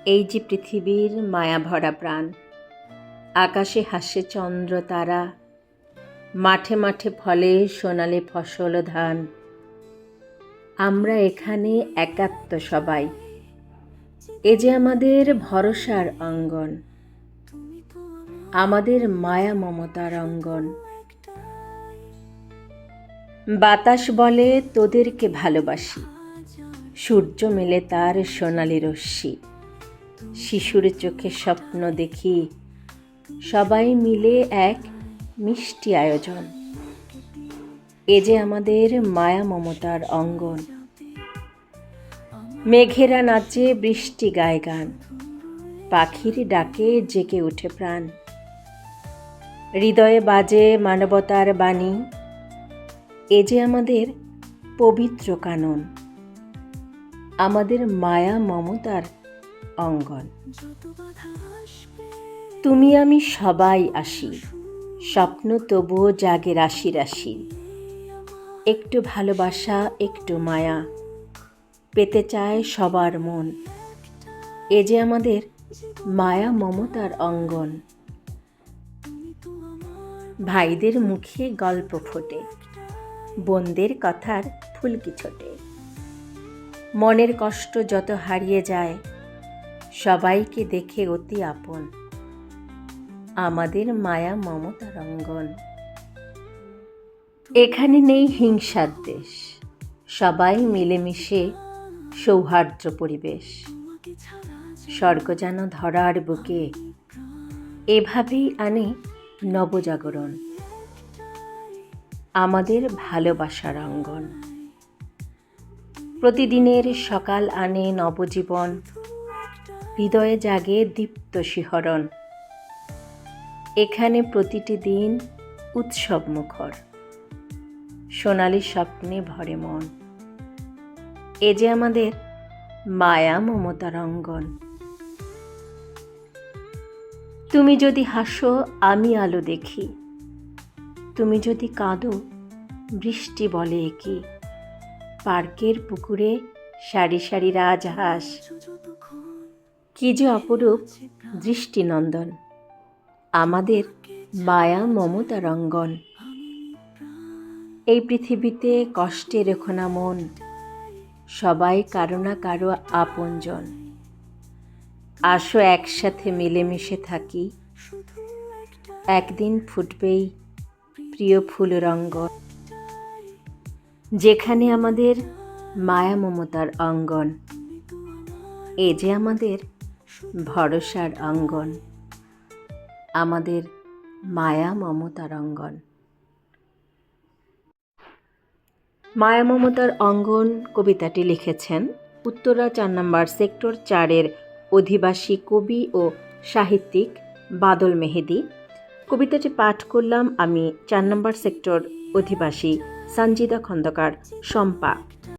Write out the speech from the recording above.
এই যে পৃথিবীর মায়া ভরা প্রাণ, আকাশে হাসে চন্দ্র তারা, মাঠে মাঠে ফলে সোনালি ফসল ধান। আমরা এখানে একাত্ম সবাই, এ যে আমাদের ভরসার অঙ্গন, আমাদের মায়া মমতার অঙ্গন। বাতাস বলে তোদেরকে ভালোবাসি, সূর্য মেলে তার সোনালি রশ্মি। শিশুর চোখে স্বপ্ন দেখি, সবাই মিলে এক মিষ্টি আয়োজন। এ যে আমাদের মায়া মমতার অঙ্গন। মেঘেরা নাচে, বৃষ্টি গায় গান, পাখির ডাকে জেগে ওঠে প্রাণ। হৃদয়ে বাজে মানবতার বাণী, এ যে আমাদের পবিত্র কানন, আমাদের মায়া মমতার অঙ্গন। তুমি আমি সবাই আসি, স্বপ্ন তবুও জাগে রাশি রাশি। একটু ভালোবাসা, একটু মায়া, পেতে চায় সবার মন। এ যে আমাদের মায়া মমতার অঙ্গন। ভাইদের মুখে গল্প ফোটে, বোনদের কথার ফুলকি ছোটে। মনের কষ্ট যত হারিয়ে যায়, সবাইকে দেখে অতি আপন, আমাদের মায়া মমতার অঙ্গন। এখানে নেই হিংসার দেশ, সবাই মিলেমিশে সৌহার্দ্য পরিবেশ। স্বর্গ যেন ধরার বুকে, এভাবেই আনে নবজাগরণ, আমাদের ভালোবাসার অঙ্গন। প্রতিদিনের সকাল আনে নবজীবন, হৃদয়ে জাগে দীপ্ত শিহরণ। এখানে প্রতিটি দিন উৎসব মুখর, সোনালি স্বপ্নে ভরে মন। এ যে আমাদের মায়া মমতার অঙ্গন। তুমি যদি হাসো আমি আলো দেখি, তুমি যদি কাঁদো বৃষ্টি বলে একি। পার্কের পুকুরে সারি সারি রাজহাঁস, কি যে অপরূপ দৃষ্টিনন্দন, আমাদের মায়া মমতার অঙ্গন। এই পৃথিবীতে কষ্টে রেখো না মন, সবাই কারো না কারো আপনজন। আসো একসাথে মিলেমিশে থাকি, একদিন ফুটবেই প্রিয় ফুল রঙ্গন। যেখানে আমাদের মায়া মমতার অঙ্গন, এ যে আমাদের ভরসার অঙ্গন, আমাদের মায়া মমতার অঙ্গন। মায়া মমতার অঙ্গন কবিতাটি লিখেছেন উত্তরা 4 নম্বর সেক্টর 4-এর অধিবাসী কবি ও সাহিত্যিক বাদল মেহেদি। কবিতাটি পাঠ করলাম আমি 4 নম্বর সেক্টর অধিবাসী সঞ্জিদা খন্দকার শম্পা।